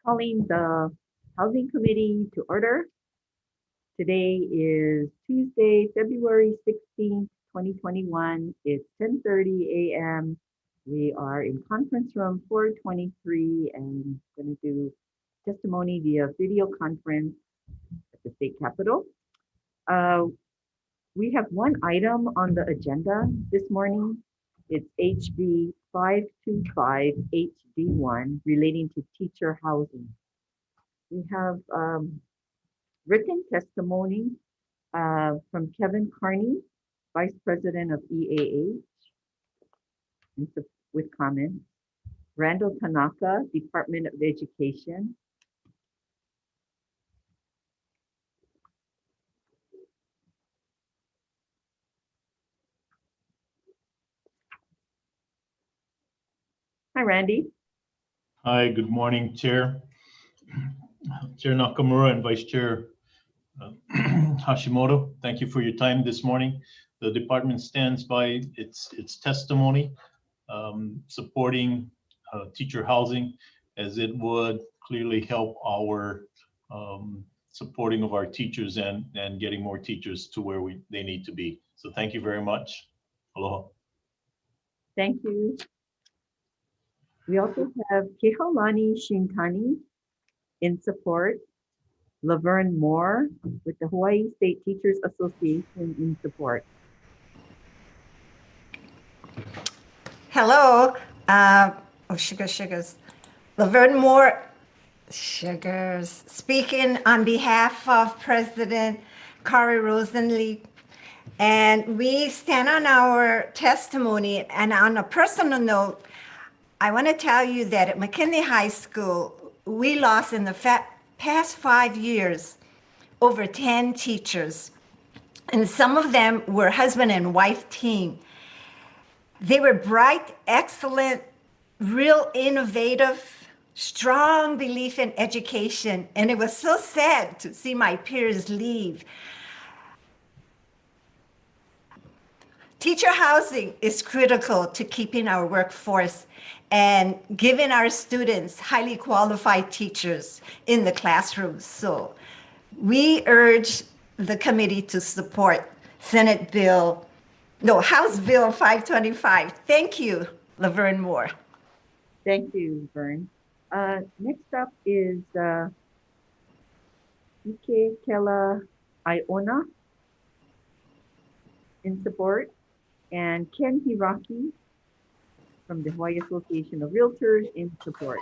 Calling the Housing Committee to order. Today is Tuesday, February 16th, 2021. It's 10:30 a.m. We are in conference room 423 and going to do testimony via video conference at the state capitol. We have one item on the agenda this morning. It's HB 525 HD1 relating to teacher housing. We have written testimony from Kevin Carney, Vice President of EAH, with comments. Randall Tanaka, Department of Education. Hi, Randy. Hi, good morning, Chair. Chair Nakamura and Vice Chair Hashimoto, thank you for your time this morning. The department stands by its testimony supporting teacher housing, as it would clearly help our supporting of our teachers and getting more teachers to where they need to be. So thank you very much. Aloha. Thank you. We also have Kehaulani Shintani in support. Laverne Moore with the Hawaii State Teachers Association in support. Hello. Sugars. Laverne Moore, Sugars, speaking on behalf of President Kari Rosenleaf. And we stand on our testimony. And on a personal note, I want to tell you that at McKinley High School, we lost in the past 5 years over 10 teachers. And some of them were husband and wife team. They were bright, excellent, real innovative, strong belief in education. And it was so sad to see my peers leave. Teacher housing is critical to keeping our workforce and giving our students highly qualified teachers in the classrooms. So we urge the committee to support House Bill 525. Thank you, Laverne Moore. Thank you, Vern. Next up is Ike Kela Iona in support, and Ken Hiraki from the Hawaii Association of Realtors in support.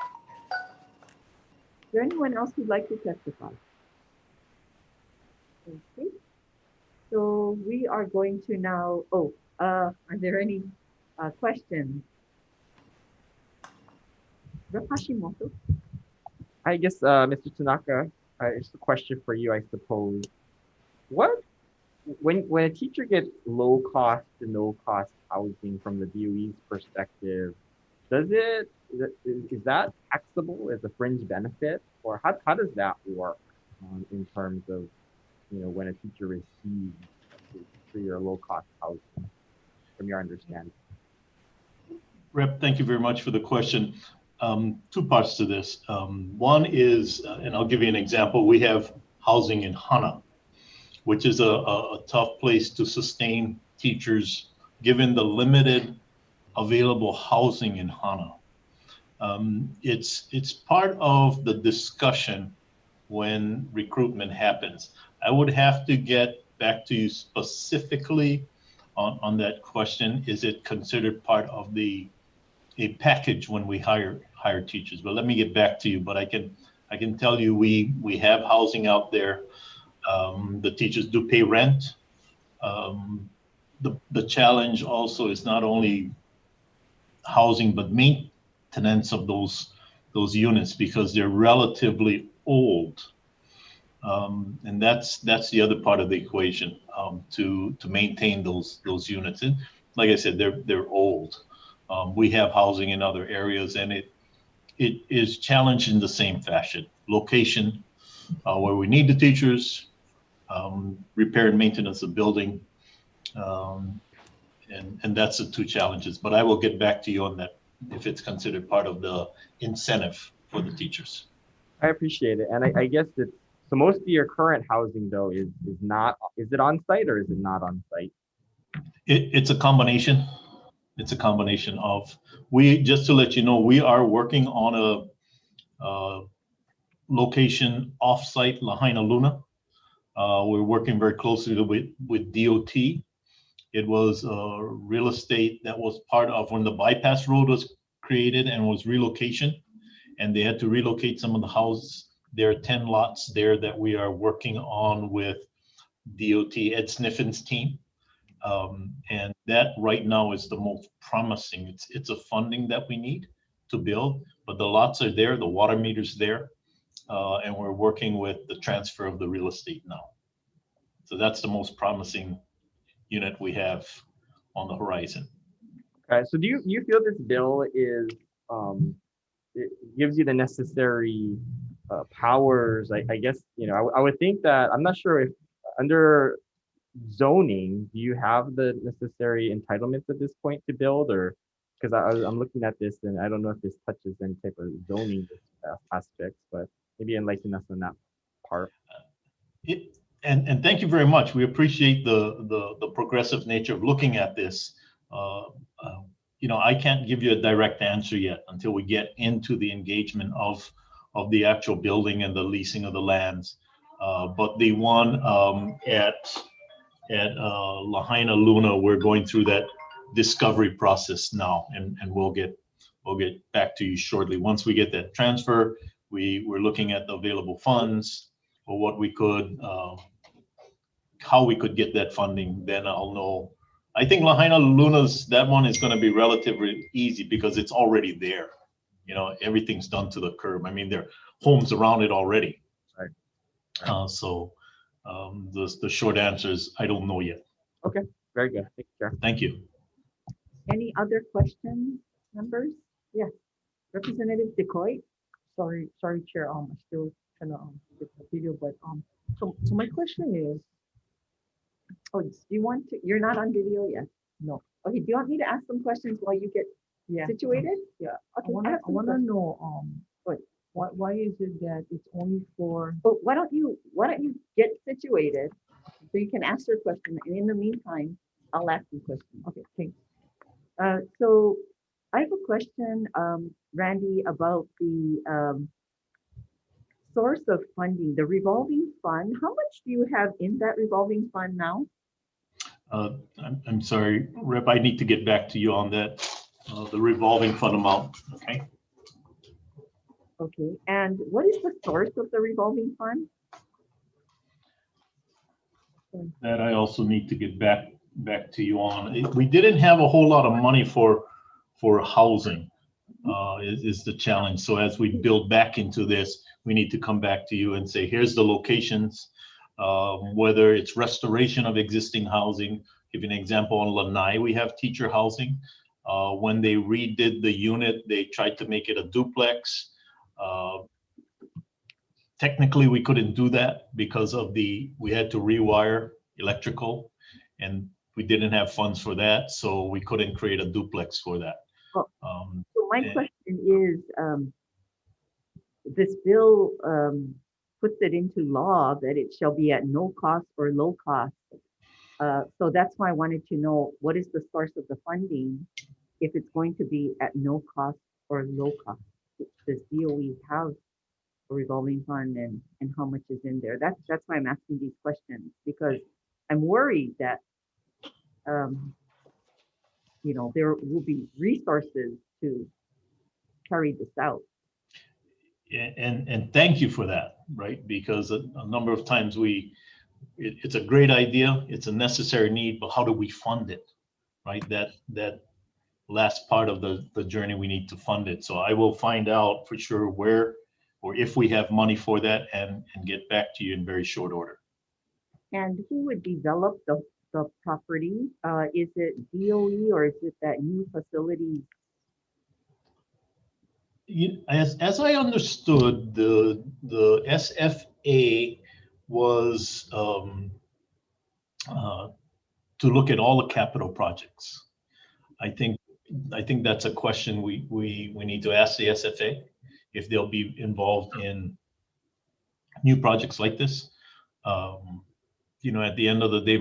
Is there anyone else who'd like to testify? Okay. So we are going to now, are there any questions? Hashimoto. I guess, Mr. Tanaka, it's a question for you, I suppose. When a teacher gets low cost to no cost housing from the DOE's perspective, is that taxable as a fringe benefit, or how does that work in terms of when a teacher receives free or low cost housing, from your understanding? Rep, thank you very much for the question. Two parts to this. One is, and I'll give you an example, we have housing in Hana, which is a tough place to sustain teachers given the limited available housing in Hana. It's part of the discussion when recruitment happens. I would have to get back to you specifically on that question. Is it considered part of a package when we hire teachers? But let me get back to you. But I can tell you we have housing out there. The teachers do pay rent. The challenge also is not only housing, but maintenance of those units, because they're relatively old. And that's the other part of the equation, to maintain those units. And like I said, they're old. We have housing in other areas, and it is challenged in the same fashion. Location, where we need the teachers, repair and maintenance of building, and that's the two challenges. But I will get back to you on that if it's considered part of the incentive for the teachers. I appreciate it. And I guess that so most of your current housing though is not, is it on site or is it not on site? It's a combination. It's a combination of, just to let you know, we are working on a location off-site Lahaina Luna. We're working very closely with DOT. It was real estate that was part of when the bypass road was created and was relocation, and they had to relocate some of the houses. There are 10 lots there that we are working on with DOT, Ed Sniffin's team. And that right now is the most promising. It's a funding that we need to build, but the lots are there, the water meter's there, and we're working with the transfer of the real estate now. So that's the most promising unit we have on the horizon. Okay, so do you feel this bill is it gives you the necessary powers? I guess, you know, I would think that, I'm not sure if under zoning, do you have the necessary entitlements at this point to build, or because I'm looking at this and I don't know if this touches any type of zoning aspects, but maybe enlighten us on that part. And thank you very much. We appreciate the progressive nature of looking at this. You know, I can't give you a direct answer yet until we get into the engagement of the actual building and the leasing of the lands. But the one at Lahaina Luna, we're going through that discovery process now, and we'll get back to you shortly. Once we get that transfer, we're looking at the available funds or what we could, how we could get that funding. Then I'll know. I think Lahaina Luna's, that one is going to be relatively easy because it's already there. You know, everything's done to the curb. I mean, there are homes around it already. Right. So the short answer is I don't know yet. Okay, very good. Thank you, Chair. Thank you. Any other questions, members? Yes, Representative Decoy. Sorry, Chair. I'm still trying to get the video, but so my question is, Oh, do you want to? You're not on video yet. no, Okay. Do you want me to ask some questions while you get yeah, situated? yeah. Okay. I ask some wanna questions. know What? why is it that it's only for But why don't you get situated so you can ask your question, and in the meantime, I'll ask you questions. okay, thanks. So I have a question, Randy, about the source of funding, the revolving fund. How much do you have in that revolving fund now? I'm sorry, Rep, I need to get back to you on that, the revolving fund amount, okay? Okay, and what is the source of the revolving fund? That I also need to get back to you on. We didn't have a whole lot of money for housing, is the challenge. So as we build back into this, we need to come back to you and say, here's the locations, whether it's restoration of existing housing. Give you an example, on Lanai, we have teacher housing. When they redid the unit, they tried to make it a duplex. Technically, we couldn't do that because of we had to rewire electrical, and we didn't have funds for that, so we couldn't create a duplex for that. So my question is, this bill puts it into law that it shall be at no cost or low cost. So that's why I wanted to know, what is the source of the funding if it's going to be at no cost or low cost? Does DOE have a revolving fund, and how much is in there? That's why I'm asking these questions, because I'm worried that you know, there will be resources to carry this out. And thank you for that, right? Because a number of times it's a great idea, it's a necessary need, but how do we fund it, right? That last part of the journey, we need to fund it. So I will find out for sure where or if we have money for that, and get back to you in very short order. And who would develop the property? Is it DOE or is it that new facility? As I understood, the SFA was to look at all the capital projects. I think that's a question we need to ask the SFA, if they'll be involved in new projects like this. At the end of the day,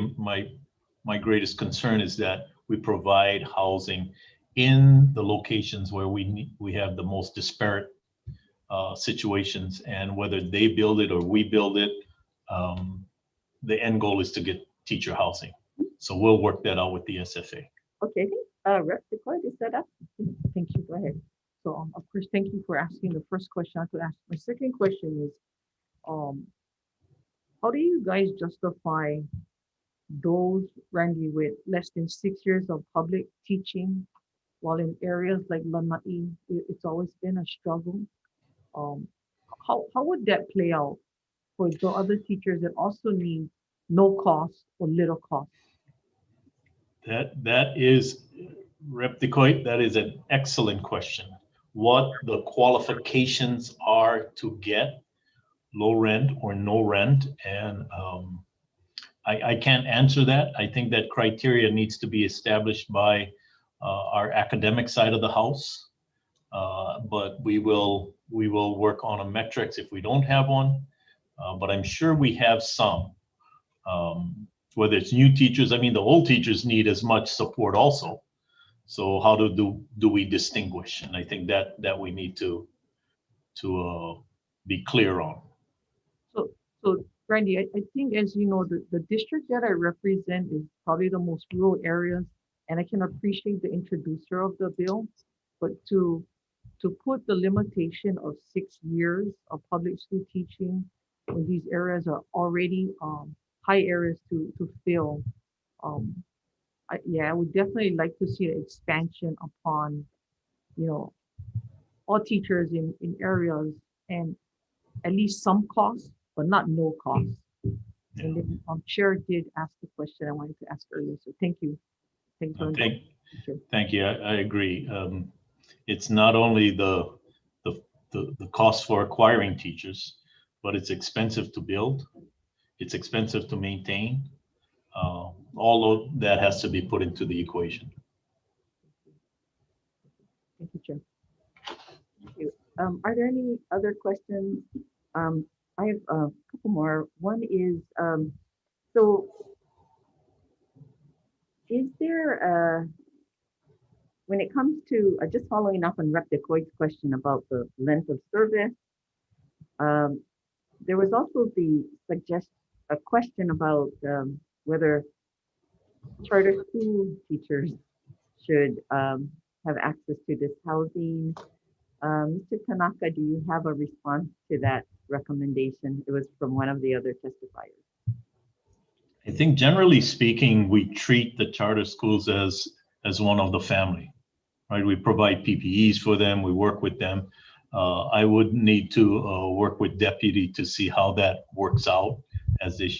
my greatest concern is that we provide housing in the locations where we have the most disparate situations, and whether they build it or we build it, the end goal is to get teacher housing. So we'll work that out with the SFA. Okay, Rep. Decoy, is that up? Thank you. Go ahead. So, of course, thank you for asking the first question. I could ask. My second question is, how do you guys justify those, Randy, with less than 6 years of public teaching, while in areas like Lanai, it's always been a struggle? Um, how would that play out for the other teachers that also need no cost or little cost? That is, Rep. Decoy, that is an excellent question. What the qualifications are to get low rent or no rent, and I can't answer that. I think that criteria needs to be established by our academic side of the house, but we will work on a metrics if we don't have one, but I'm sure we have some. Whether it's new teachers, I mean, the old teachers need as much support also. So how do we distinguish? And I think that we need to be clear on. So Randy, I think, as you know, the district that I represent is probably the most rural areas, and I can appreciate the introducer of the bill, but to put the limitation of 6 years of public school teaching when these areas are already high areas to fill, I would definitely like to see an expansion upon, all teachers in areas and at least some cost, but not no cost. And then Chair did ask the question I wanted to ask earlier. So thank you. Thanks for Thank you. I agree. It's not only the cost for acquiring teachers, but it's expensive to build. It's expensive to maintain. All of that has to be put into the equation. Thank you, Chair. Thank you. Are there any other questions? I have a couple more. One is, so is there when it comes to, just following up on Rep. Decoy's question about the length of service, there was also a question about whether charter school teachers should have access to this housing. Mr. Tanaka, do you have a response to that recommendation? It was from one of the other testifiers. I think generally speaking, we treat the charter schools as one of the family, right? We provide PPEs for them. We work with them. I would need to work with deputy to see how that works out, as they,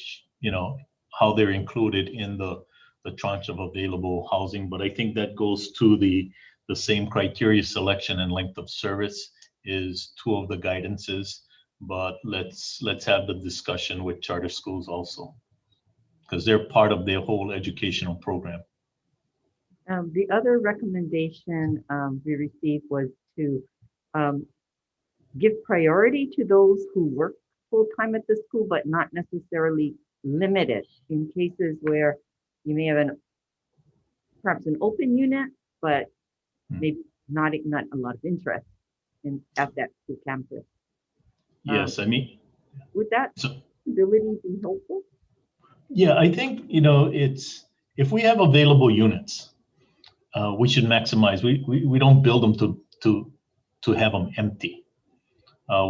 how they're included in the tranche of available housing. But I think that goes to the same criteria: selection and length of service is two of the guidances. But let's have the discussion with charter schools also, because they're part of their whole educational program. The other recommendation we received was to give priority to those who work full-time at the school, but not necessarily limit it in cases where you may have perhaps an open unit, but maybe not a lot of interest at that school campus. Yes, I mean, would that ability be helpful? Yeah, I think, it's, if we have available units, we should maximize. We don't build them to have them empty.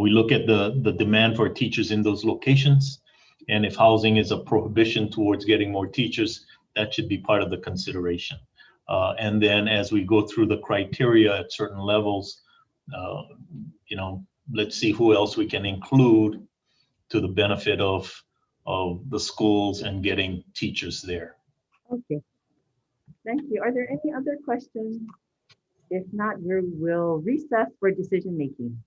We look at the demand for teachers in those locations, and if housing is a prohibition towards getting more teachers, that should be part of the consideration. And then as we go through the criteria at certain levels, let's see who else we can include to the benefit of the schools and getting teachers there. Okay, thank you. Are there any other questions? If not, we will recess for decision making.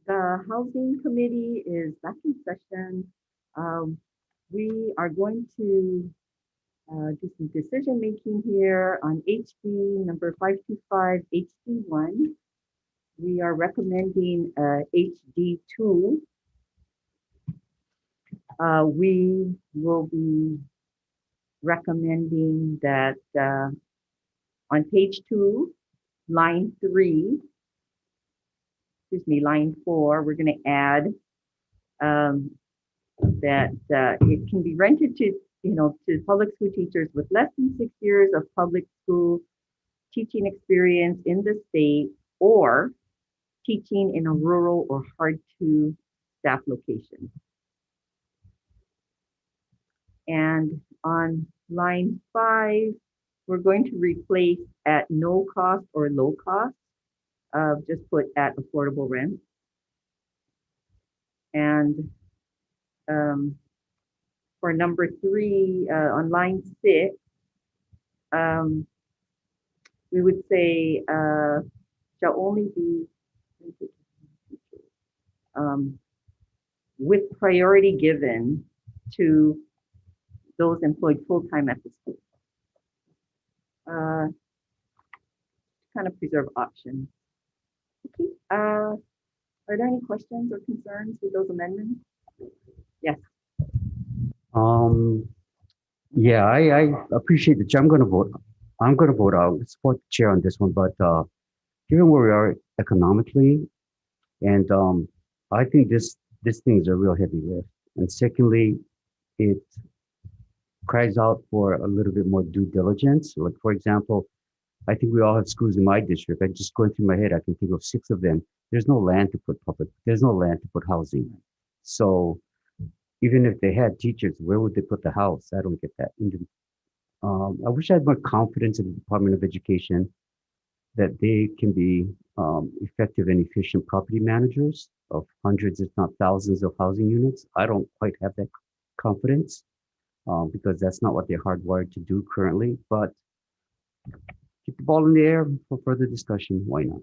The Housing Committee is back in session. We are going to do some decision making here on HB number 525 HD1. We are recommending HD2. We will be recommending that on page 2, line 3, line 4, we're going to add that it can be rented to, to public school teachers with less than 6 years of public school teaching experience in the state or teaching in a rural or hard to staff location. And on line 5, we're going to replace at no cost or low cost. Just put at affordable rent. And for number 3, on line 6, we would say shall only be with priority given to those employed full-time at the school. Kind of preserve options. Okay. Are there any questions or concerns with those amendments? Yes. Yeah, I appreciate the. I'm gonna vote. I'm gonna vote out. Support the chair on this one, but given where we are economically, and I think this thing is a real heavy lift. And secondly, it cries out for a little bit more due diligence. Like for example, I think we all have schools in my district. I'm just going through my head. I can think of 6 of them. There's no land to put there's no land to put housing. So even if they had teachers, where would they put the house? I don't get that. I wish I had more confidence in the Department of Education that they can be effective and efficient property managers of hundreds, if not thousands of housing units. I don't quite have that confidence because that's not what they're hardwired to do currently, but keep the ball in the air for further discussion. Why not?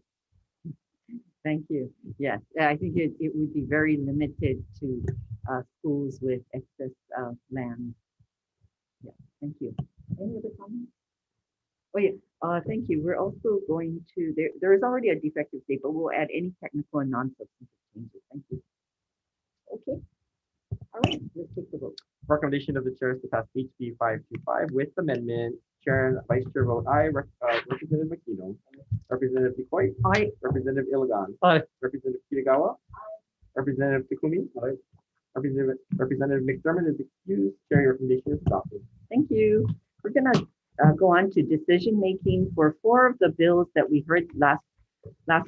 Thank you. Yes, I think it would be very limited to schools with excess land. Yeah, thank you. Any other comments? Oh yeah, thank you. We're also going to, there is already a defective date, but we'll add any technical and non-substantive changes. Thank you. Okay. All right, let's take the vote. Recommendation of the chair is to pass HB 525 with amendment. Chair and Vice Chair vote aye. Representative Makino. Representative Decoy. Aye. Representative Ilagan. Aye. Representative Kitagawa. Representative Takumi. Aye. Representative McDermott is excused. Chair, your recommendation is adopted. Thank you. We're gonna go on to decision making for 4 of the bills that we heard last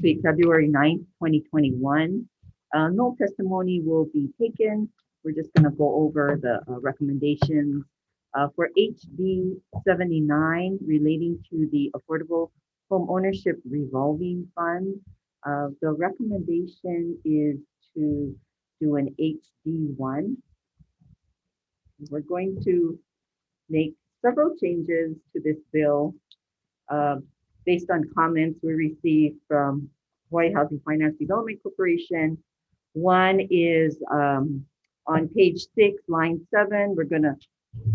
week, February 9th, 2021. No testimony will be taken. We're just gonna go over the recommendations for HB 79 relating to the Affordable Home Ownership Revolving Fund. The recommendation is to do an HD1. We're going to make several changes to this bill based on comments we received from Hawaii Housing Finance Development Corporation. One is on page 6, line 7, we're going to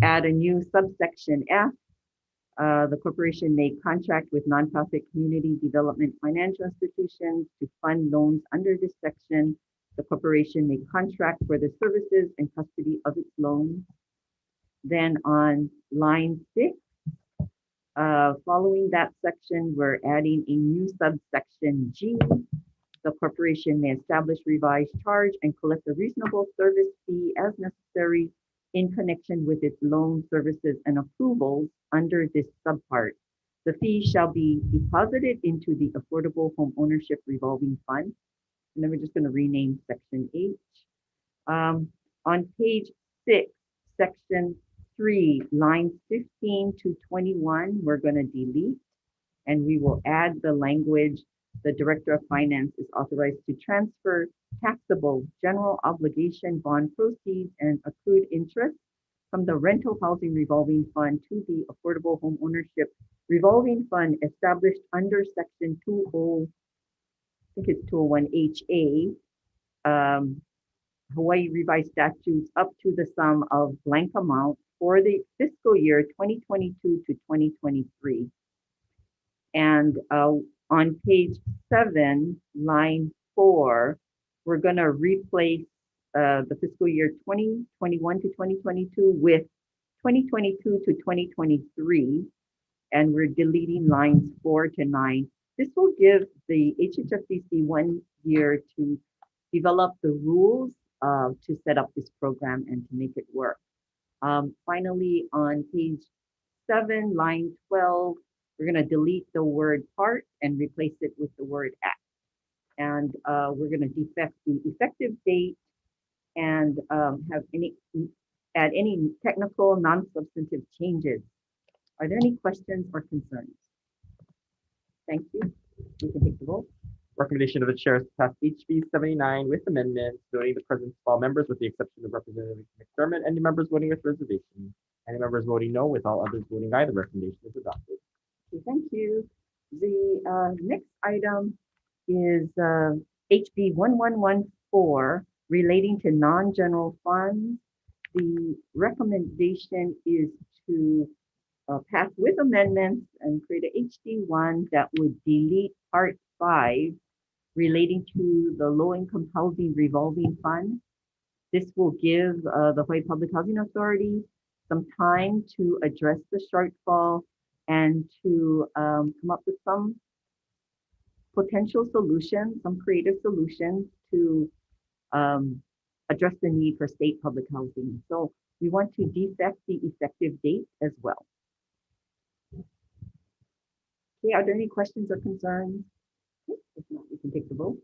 add a new subsection F. The corporation may contract with nonprofit community development financial institutions to fund loans under this section. The corporation may contract for the services and custody of its loans. Then on line 6, following that section, we're adding a new subsection G. The corporation may establish revised charge and collect a reasonable service fee as necessary in connection with its loan services and approvals under this subpart. The fee shall be deposited into the Affordable Home Ownership Revolving Fund. And then we're just going to rename section H. On page 6, section 3, lines 15 to 21, we're going to delete, and we will add the language, the Director of Finance is authorized to transfer taxable general obligation bond proceeds and accrued interest from the Rental Housing Revolving Fund to the Affordable Home Ownership Revolving Fund established under section 201HA Hawaii revised statutes up to the sum of blank amount for the fiscal year 2022 to 2023. And on page 7, line 4, we're going to replace the fiscal year 2021 to 2022 with 2022 to 2023. And we're deleting lines 4 to 9. This will give the HHFDC 1 year to develop the rules to set up this program and to make it work. Finally, on page 7, line 12, we're going to delete the word part and replace it with the word act. And we're going to defect the effective date and add any technical non-substantive changes. Are there any questions or concerns? Thank you. We can take the vote. Recommendation of the chair is to pass HB 79 with amendments, noting the presence of all members with the exception of Representative McDermott. Any members voting with reservation? Any members voting no, with all others voting aye, the recommendation is adopted. Okay, thank you. The next item is HB 1114 relating to non-general funds. The recommendation is to pass with amendments and create a HD1 that would delete Part 5 relating to the low-income housing revolving fund. This will give the Hawaii Public Housing Authority some time to address the shortfall and to come up with some potential solutions, some creative solutions to address the need for state public housing. So we want to defect the effective date as well. Okay, are there any questions or concerns? Okay, if not, we can take the vote.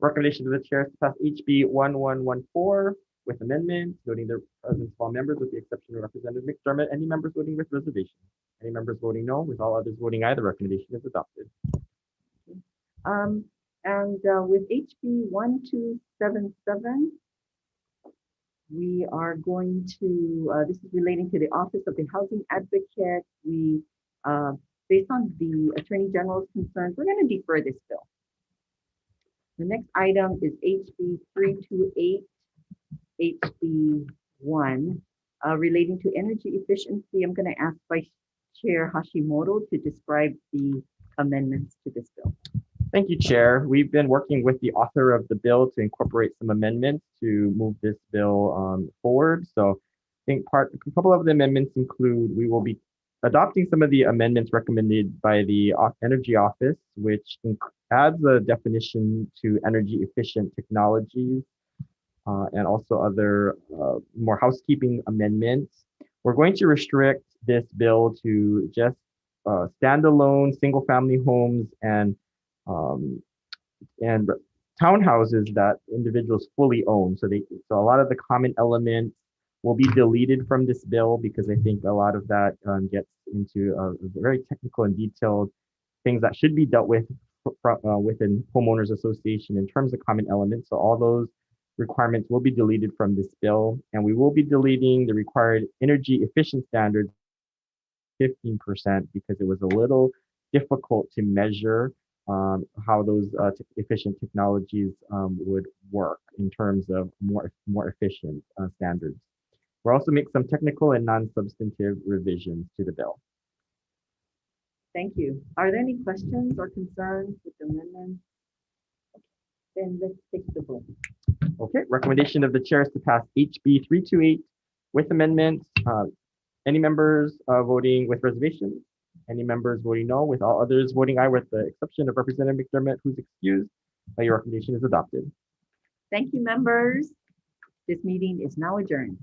Recommendation of the chair is to pass HB 1114 with amendments, noting the presence of all members with the exception of Representative McDermott. Any members voting with reservation? Any members voting no, with all others voting aye, the recommendation is adopted. With HB 1277, we are going to, this is relating to the Office of the Housing Advocate. We, based on the Attorney General's concerns, we're going to defer this bill. The next item is HB 328, HB 1, relating to energy efficiency. I'm going to ask Vice Chair Hashimoto to describe the amendments to this bill. Thank you, Chair. We've been working with the author of the bill to incorporate some amendments to move this bill forward. So I think a couple of the amendments include, we will be adopting some of the amendments recommended by the Energy Office, which adds a definition to energy efficient technologies and also other more housekeeping amendments. We're going to restrict this bill to just standalone single family homes and townhouses that individuals fully own. So a lot of the common elements will be deleted from this bill because I think a lot of that gets into very technical and detailed things that should be dealt with within homeowners association in terms of common elements. So all those requirements will be deleted from this bill, and we will be deleting the required energy efficient standards 15% because it was a little difficult to measure how those efficient technologies would work in terms of more efficient standards. We'll also make some technical and non-substantive revisions to the bill. Thank you. Are there any questions or concerns with the amendment? Then let's take the vote. Okay, recommendation of the chair is to pass HB 328 with amendments. Any members voting with reservations? Any members voting no, with all others voting aye, with the exception of Representative McDermott, who's excused. Your recommendation is adopted. Thank you, members. This meeting is now adjourned.